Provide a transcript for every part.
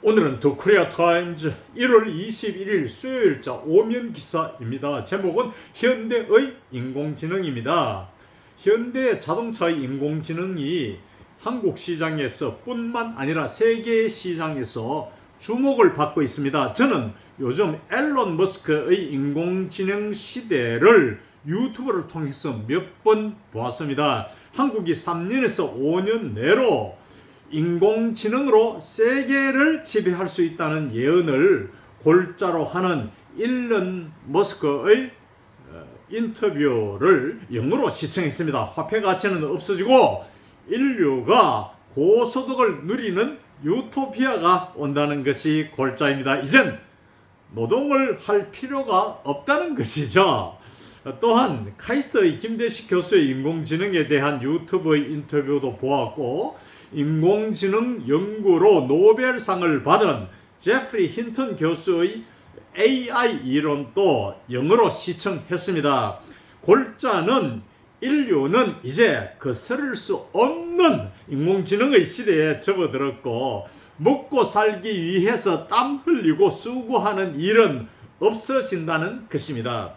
오늘은 더 코리아 타임즈 1월 21일 수요일자 오면 기사입니다. 제목은 현대의 인공지능입니다. 현대 자동차의 인공지능이 한국 시장에서 뿐만 아니라 세계 시장에서 주목을 받고 있습니다. 저는 요즘 앨런 머스크의 인공지능 시대를 유튜브를 통해서 몇 번 보았습니다. 한국이 3년에서 5년 내로 인공지능으로 세계를 지배할 수 있다는 예언을 골자로 하는 일론 머스크의 인터뷰를 영어로 시청했습니다. 화폐 가치는 없어지고 인류가 고소득을 누리는 유토피아가 온다는 것이 골자입니다. 이젠 노동을 할 필요가 없다는 것이죠. 또한 카이스트의 김대식 교수의 인공지능에 대한 유튜브의 인터뷰도 보았고, 인공지능 연구로 노벨상을 받은 제프리 힌턴 교수의 AI 이론도 영어로 시청했습니다. 골자는 인류는 이제 거스를 수 없는 인공지능의 시대에 접어들었고, 먹고 살기 위해서 땀 흘리고 수고하는 일은 없어진다는 것입니다.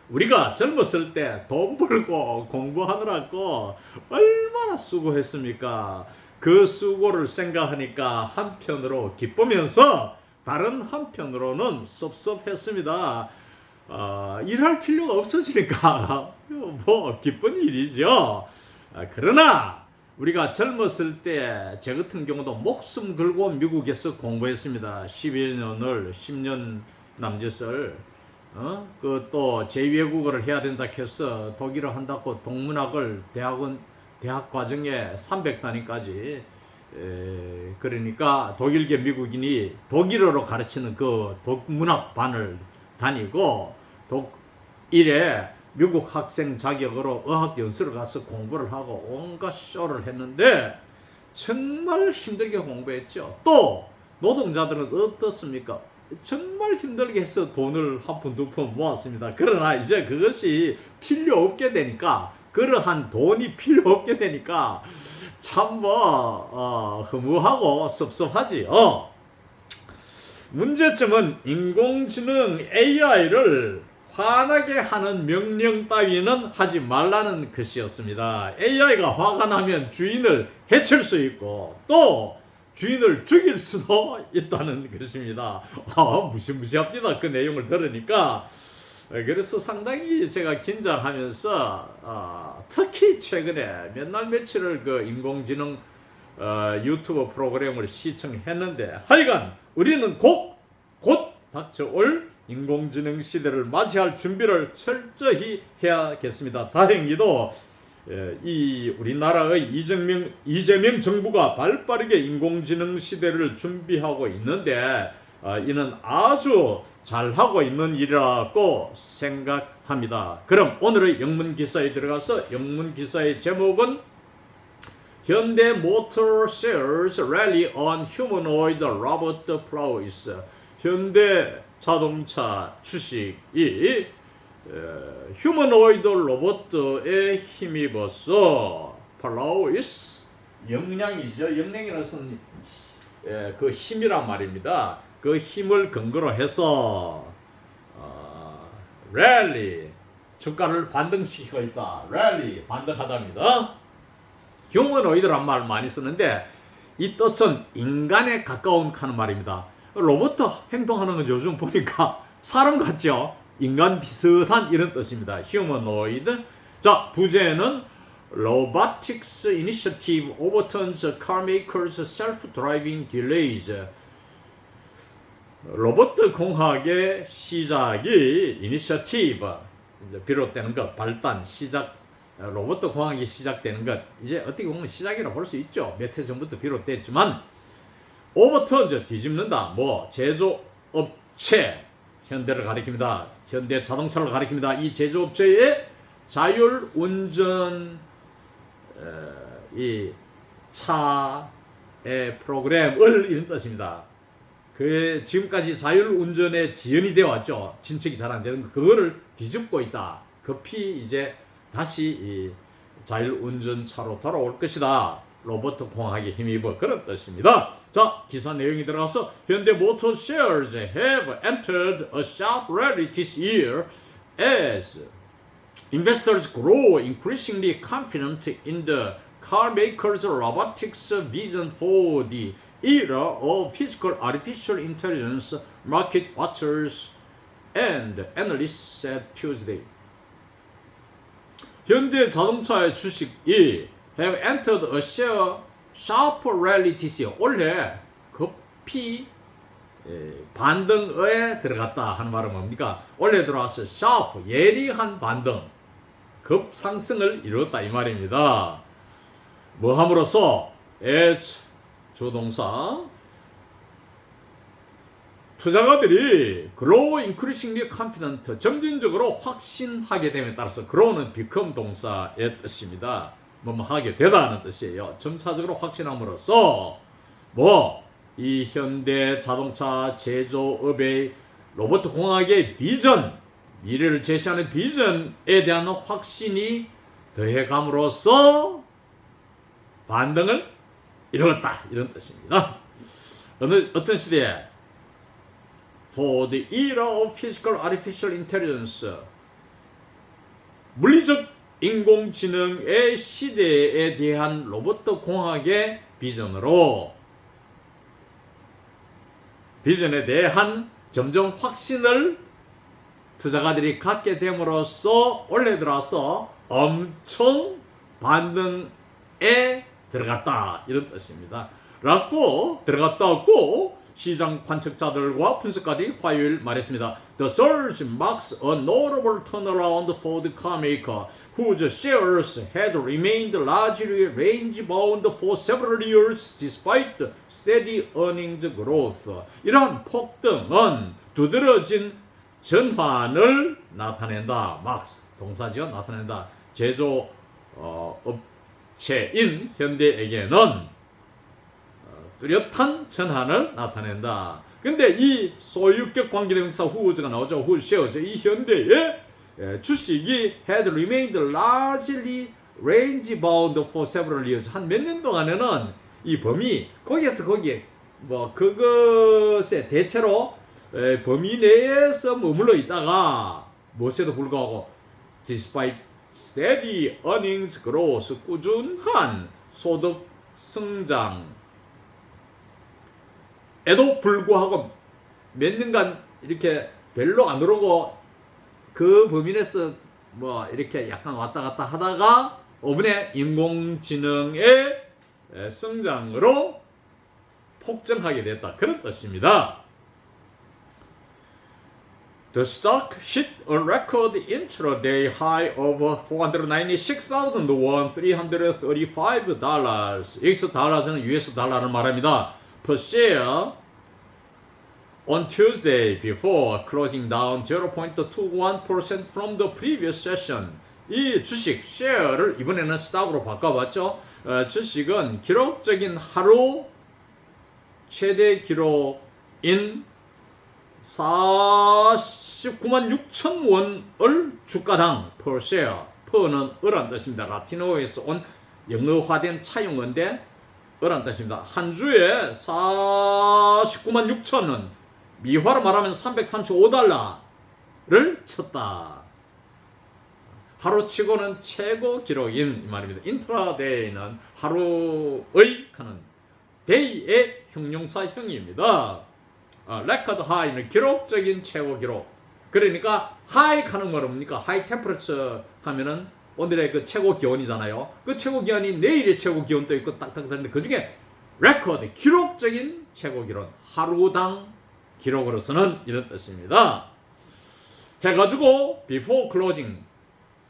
우리가 젊었을 때 돈 벌고 공부하느라고 얼마나 수고했습니까? 그 수고를 생각하니까 한편으로 기쁘면서 다른 한편으로는 섭섭했습니다. 일할 필요가 없어지니까 뭐 기쁜 일이죠. 그러나 우리가 젊었을 때 제 같은 경우도 목숨 걸고 미국에서 공부했습니다. 11년을 10년 남짓을 그 또 제2외국어를 해야 된다 해서 독일어 한다고 동문학을 대학 과정에 300단위까지 그러니까 독일계 미국인이 독일어로 가르치는 그 동문학반을 다니고 독일에 미국 학생 자격으로 어학연수를 가서 공부를 하고 온갖 쇼를 했는데 정말 힘들게 공부했죠. 또 노동자들은 어떻습니까? 정말 힘들게 해서 돈을 한 푼 두 푼 모았습니다. 그러나 이제 그것이 필요 없게 되니까, 그러한 돈이 필요 없게 되니까 참 허무하고 섭섭하지. 문제점은 인공지능 AI를 화나게 하는 명령 따위는 하지 말라는 것이었습니다. AI가 화가 나면 주인을 해칠 수 있고 또 주인을 죽일 수도 있다는 것입니다. 무시무시합니다. 그 내용을 들으니까. 그래서 상당히 제가 긴장하면서 특히 최근에 몇 날 며칠을 그 인공지능 유튜브 프로그램을 시청했는데, 하여간 우리는 곧 닥쳐올 인공지능 시대를 맞이할 준비를 철저히 해야겠습니다. 다행히도 이 우리나라의 이재명 정부가 발빠르게 인공지능 시대를 준비하고 있는데, 이는 아주 잘하고 있는 일이라고 생각합니다. 그럼 오늘의 영문 기사에 들어가서, 영문 기사의 제목은 현대 모터 sales rally on humanoid robot plows. 현대 자동차 주식이 휴머노이드 로봇에 힘입어서 플라우이스, 역량이죠. 역량이라서는 그 힘이란 말입니다. 그 힘을 근거로 해서 랠리, 주가를 반등시키고 있다. 랠리, 반등하답니다. 휴머노이드란 말 많이 쓰는데 이 뜻은 인간에 가까운 하는 말입니다. 로봇 행동하는 건 요즘 보니까 사람 같죠? 인간 비슷한 이런 뜻입니다. 휴머노이드. 자, 부제는 Robotics Initiative overturns carmakers self-driving delays. 로봇 공학의 시작이 이니셔티브, 비롯되는 것, 발단, 시작, 로봇 공학이 시작되는 것, 이제 어떻게 보면 시작이라고 볼 수 있죠. 몇 해 전부터 비롯됐지만, 오버턴즈, 뒤집는다. 제조업체, 현대를 가리킵니다. 현대 자동차를 가리킵니다. 이 제조업체의 자율운전 이 차의 프로그램을 이런 뜻입니다. 그 지금까지 자율운전에 지연이 되어 왔죠. 진척이 잘 안 되는 그거를 뒤집고 있다. 급히 이제 다시 이 자율운전차로 돌아올 것이다. 로버트 공학에 힘입어 그런 뜻입니다. 자, 기사 내용이 들어가서 현대 모터 shares have entered a sharp rally this year as investors grow increasingly confident in the car maker's robotics vision for the era of physical artificial intelligence, market watchers and analysts said Tuesday. 현대 자동차의 주식이 have entered a sharp rally this year. 올해 급히 반등에 들어갔다 하는 말은 뭡니까? 올해 들어와서 sharp, 예리한 반등, 급상승을 이루었다 이 말입니다. 뭐 함으로써 as 주동사 투자가들이 grow increasingly confident 점진적으로 확신하게 됨에 따라서 grow는 become 동사의 뜻입니다. 뭐뭐 하게 되다는 뜻이에요. 점차적으로 확신함으로써 이 현대 자동차 제조업의 로봇 공학의 비전, 미래를 제시하는 비전에 대한 확신이 더해감으로써 반등을 이루었다 이런 뜻입니다. 어떤 시대에 For the era of physical artificial intelligence, 물리적 인공지능의 시대에 대한 로봇 공학의 비전에 대한 점점 확신을 투자가들이 갖게 됨으로써 올해 들어와서 엄청 반등에 들어갔다 이런 뜻입니다. 라고 들어갔다고 시장 관측자들과 분석가들이 화요일 말했습니다. The surge marks a notable turnaround for the car maker, whose shares had remained largely range-bound for several years despite steady earnings growth. 이러한 폭등은 두드러진 전환을 나타낸다. marks, 동사죠. 나타낸다. 제조 업체인 현대에게는 뚜렷한 전환을 나타낸다. 근데 이 소유격 관계대명사 whose가 나오죠. whose shares. 이 현대의 주식이 had remained largely range-bound for several years. 한 몇 년 동안에는 이 범위 거기에서 거기에 그것에 대체로 범위 내에서 머물러 있다가 무엇에도 불구하고 despite steady earnings growth, 꾸준한 소득 성장 에도 불구하고 몇 년간 이렇게 별로 안 오르고 그 범위 내에서 이렇게 약간 왔다 갔다 하다가 이번에 인공지능의 성장으로 폭증하게 됐다 그런 뜻입니다. The stock hit a record intraday high of 496,000 won, $335. 여기서 달러는 US 달러를 말합니다. Per share on Tuesday before closing down 0.21% from the previous session. 이 주식 쉐어를 이번에는 스탁으로 바꿔봤죠. 주식은 기록적인 하루 최대 기록인 49만 6천 원을 주가당 per share. per는 을한 뜻입니다. 라틴어에서 온 영어화된 차용어인데 을한 뜻입니다. 한 주에 49만 6천 원, 미화로 말하면 335달러를 쳤다. 하루치고는 최고 기록인 이 말입니다. 인트라데이는 하루의 하는 데이의 형용사형입니다. 레코드 하이는 기록적인 최고 기록. 그러니까 하이 하는 건 뭡니까? 하이 템퍼러처 하면은 오늘의 그 최고 기온이잖아요. 그 최고 기온이 내일의 최고 기온도 있고 딱딱 다른데 그 중에 레코드 기록적인 최고 기록 하루당 기록으로서는 이런 뜻입니다. 해가지고 before closing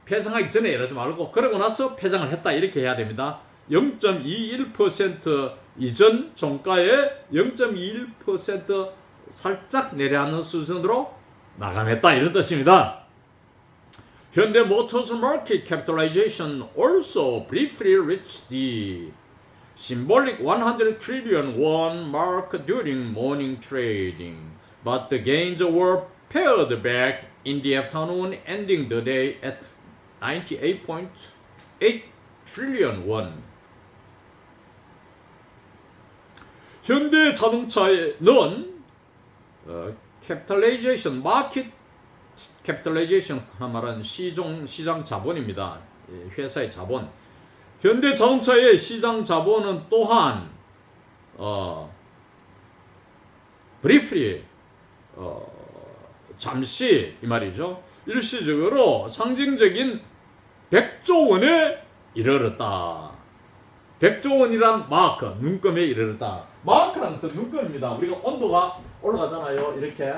폐장하기 전에 이러지 말고 그러고 나서 폐장을 했다 이렇게 해야 됩니다. 0.21% 이전 종가에 0.21% 살짝 내려앉는 수준으로 마감했다 이런 뜻입니다. Hyundai Motors market capitalization also briefly reached the symbolic 100 trillion won mark during morning trading, but the gains were pared back in the afternoon, ending the day at 98.8 trillion won. 현대 자동차에는 capitalization, 마켓 capitalization 말하는 시장 자본입니다. 회사의 자본. 현대 자동차의 시장 자본은 또한 briefly 잠시 이 말이죠. 일시적으로 상징적인 100조 원에 이르렀다. 100조 원이란 마크, 눈금에 이르렀다. 마크라는 것은 눈금입니다. 우리가 온도가 올라가잖아요. 이렇게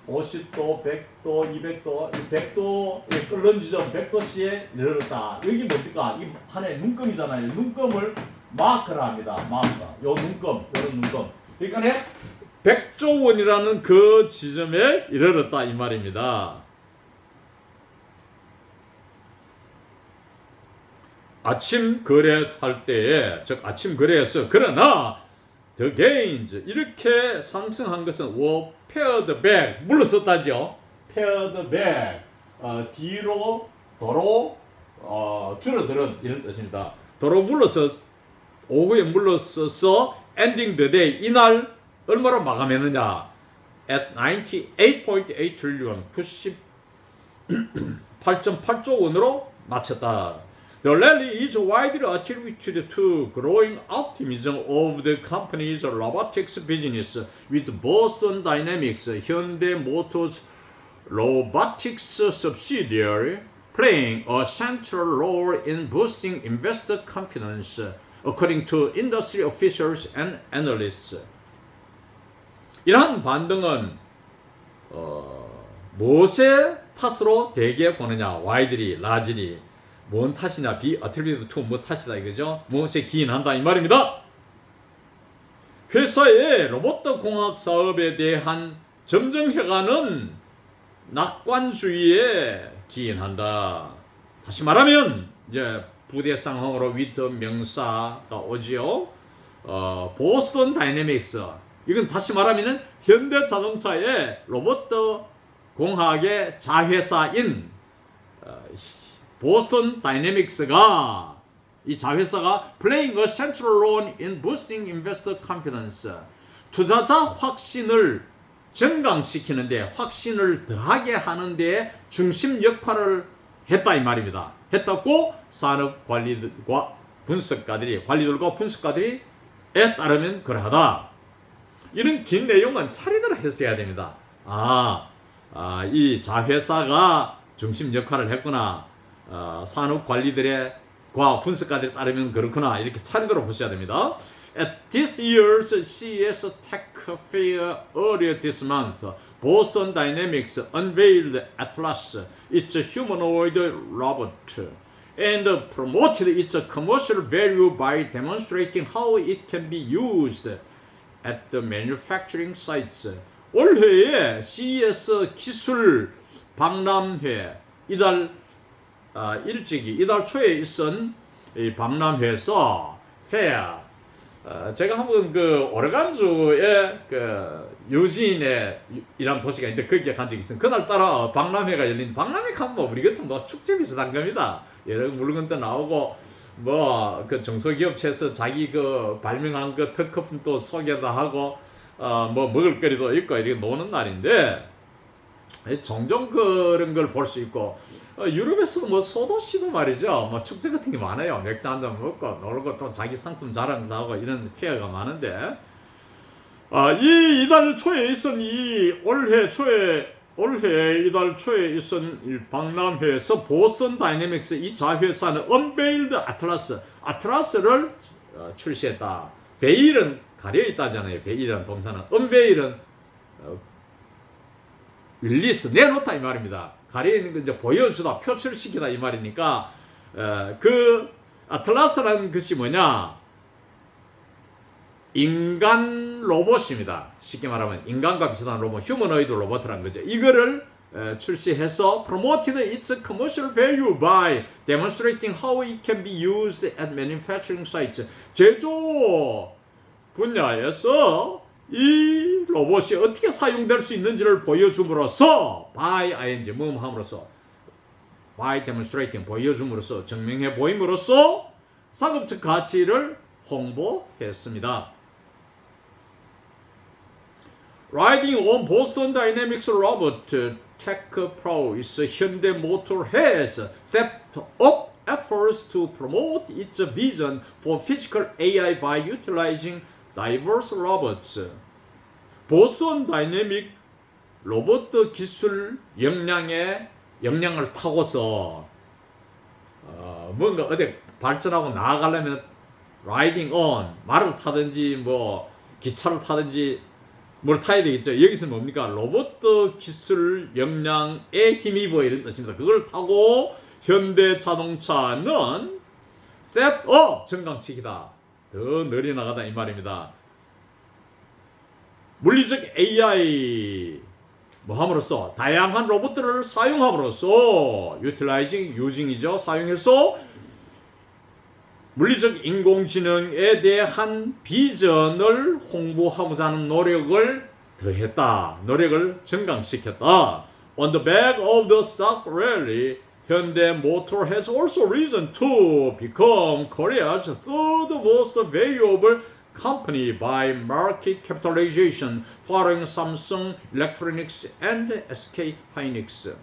50도, 100도, 200도, 100도 끓는 지점 100도씨에 이르렀다. 여기 뭡니까? 이 하나의 눈금이잖아요. 눈금을 마크라 합니다. 마크. 요 눈금, 요런 눈금. 그러니까 100조 원이라는 그 지점에 이르렀다 이 말입니다. 아침 거래할 때에, 즉 아침 거래에서 그러나 the gains 이렇게 상승한 것은 were pared back 물러섰다죠. pared back 뒤로 도로 줄어들은 이런 뜻입니다. 도로 물러서 오후에 물러서서 ending the day 이날 얼마로 마감했느냐? at 98.8 trillion 98.8조 원으로 마쳤다. The rally is widely attributed to growing optimism of the company's robotics business, with Boston Dynamics, Hyundai Motors robotics subsidiary, playing a central role in boosting investor confidence, according to industry officials and analysts. 이러한 반등은 무엇의 탓으로 대개 보느냐? widely, largely. 뭔 탓이냐? be attributed to 뭐 탓이다 이거죠. 무엇에 기인한다 이 말입니다. 회사의 로봇 공학 사업에 대한 점정해가는 낙관주의에 기인한다. 다시 말하면 이제 부대 상황으로 with 명사가 오지요. 보스턴 다이내믹스 이건 다시 말하면은 현대 자동차의 로봇 공학의 자회사인 보스턴 다이내믹스가 이 자회사가 playing a central role in boosting investor confidence 투자자 확신을 증강시키는데 확신을 더하게 하는데 중심 역할을 했다 이 말입니다. 했다고 산업 관리들과 관리들과 분석가들이 따르면 그러하다. 이런 긴 내용은 차례대로 했어야 됩니다. 이 자회사가 중심 역할을 했구나. 산업 관리들의 과 분석가들에 따르면 그렇구나. 이렇게 차례대로 보셔야 됩니다. At this year's CES Tech Fair earlier this month, Boston Dynamics unveiled Atlas, its humanoid robot, and promoted its commercial value by demonstrating how it can be used at the manufacturing sites. 올해의 CES 기술 박람회 이달 초에 있은 이 박람회에서 페어 제가 한번 그 오레간주에 그 유진에 이란 도시가 있는데 거기에 간 적이 있어요. 그날따라 박람회가 열린 박람회 가면 뭐 우리 같은 뭐 축제 비슷한 겁니다. 여러 물건도 나오고 뭐 그 중소기업체에서 자기 그 발명한 그 특허품도 소개도 하고 뭐 먹을거리도 있고 이렇게 노는 날인데 종종 그런 걸 볼 수 있고 유럽에서도 뭐 소도시도 말이죠. 뭐 축제 같은 게 많아요. 맥주 한잔 먹고 놀고 또 자기 상품 자랑도 하고 이런 페어가 많은데 이달 초에 있은 올해 이달 초에 있은 이 박람회에서 보스턴 다이내믹스 이 자회사는 unveiled 아틀라스를 출시했다. 베일은 가려 있다잖아요. 베일이라는 동사는 unveil은 릴리스 내놓다 이 말입니다. 가려 있는 건 이제 보여주다, 표출시키다 이 말이니까 그 아틀라스라는 것이 뭐냐? 인간 로봇입니다. 쉽게 말하면 인간과 비슷한 로봇, 휴머노이드 로봇이라는 거죠. 이거를 출시해서 promoted its commercial value by demonstrating how it can be used at manufacturing sites. 제조 분야에서 이 로봇이 어떻게 사용될 수 있는지를 보여줌으로써 by ing 뭐함으로써 by demonstrating 보여줌으로써 증명해 보임으로써 상업적 가치를 홍보했습니다. Riding on Boston Dynamics robot tech prowess, Hyundai Motor has stepped up efforts to promote its vision for physical AI by utilizing diverse robots. 보스턴 다이내믹 로봇 기술 역량을 타고서 뭔가 어디 발전하고 나아가려면 라이딩 온 말을 타든지 뭐 기차를 타든지 뭘 타야 되겠죠. 여기서 뭡니까? 로봇 기술 역량에 힘입어 이런 뜻입니다. 그걸 타고 현대 자동차는 스텝업 증강시키다. 더 느리 나가다 이 말입니다. 물리적 AI 뭐 함으로써 다양한 로봇들을 사용함으로써 utilizing, using이죠. 사용해서 물리적 인공지능에 대한 비전을 홍보하고자 하는 노력을 더했다. 노력을 증강시켰다. On the back of the stock rally, Hyundai Motor has also risen to become Korea's third most valuable company by market capitalization, following Samsung Electronics and SK Hynix.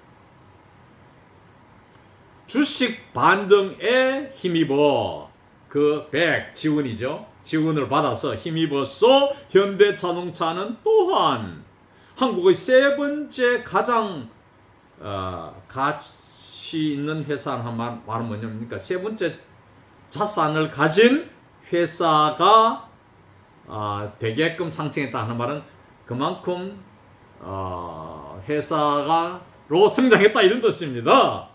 주식 반등에 힘입어 그 100 지원이죠. 지원을 받아서 힘입어서 현대자동차는 또한 한국의 세 번째 가장 가치 있는 회사는 말은 뭐냐면 세 번째 자산을 가진 회사가 되게끔 상승했다 하는 말은 그만큼 회사가로 성장했다 이런 뜻입니다.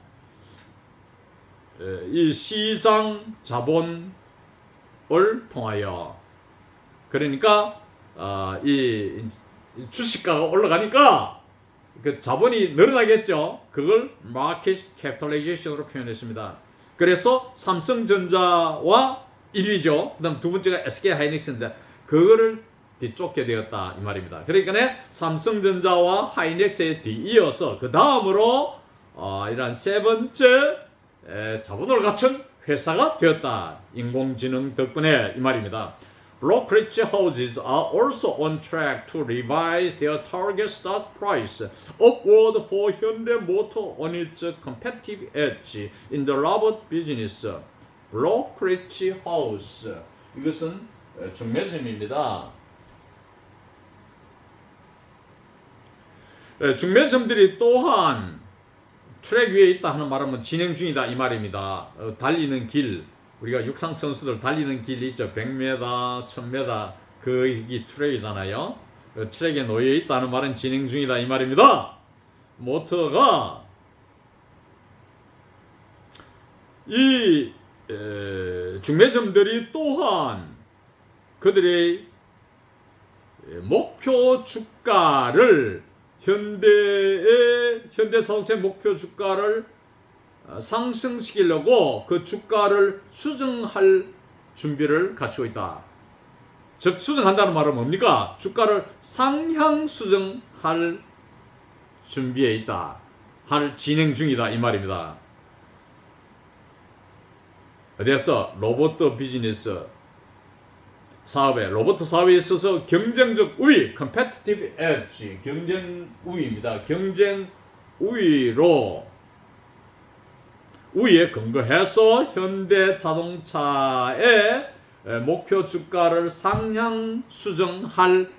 이 시장 자본을 통하여 그러니까 이 주식가가 올라가니까 그 자본이 늘어나겠죠. 그걸 마켓 캐피탈리제이션으로 표현했습니다. 그래서 삼성전자와 1위죠. 그다음 두 번째가 SK 하이닉스인데 그거를 뒤쫓게 되었다 이 말입니다. 그러니까 삼성전자와 하이닉스에 뒤이어서 그 다음으로 이런 세 번째 자본을 갖춘 회사가 되었다. 인공지능 덕분에 이 말입니다. Brokerage houses are also on track to revise their target stock price upward for Hyundai Motor on its competitive edge in the robot business. Brokerage house. 이것은 중매점입니다. 중매점들이 또한 트랙 위에 있다 하는 말은 진행 중이다 이 말입니다. 달리는 길, 우리가 육상 선수들 달리는 길이 있죠. 100m, 1000m 그 트랙이잖아요. 트랙에 놓여 있다는 말은 진행 중이다 이 말입니다. 모터가 이 중매점들이 또한 그들의 목표 주가를 현대자동차의 목표 주가를 상승시키려고 그 주가를 수정할 준비를 갖추고 있다. 즉 수정한다는 말은 뭡니까? 주가를 상향 수정할 준비에 있다. 할 진행 중이다 이 말입니다. 어디에서? 로봇 비즈니스 사업에, 로봇 사업에 있어서 경쟁적 우위, competitive edge, 경쟁 우위입니다. 경쟁 우위에 근거해서 현대 자동차의 목표 주가를 상향 수정할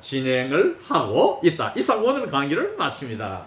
진행을 하고 있다. 이상 오늘 강의를 마칩니다.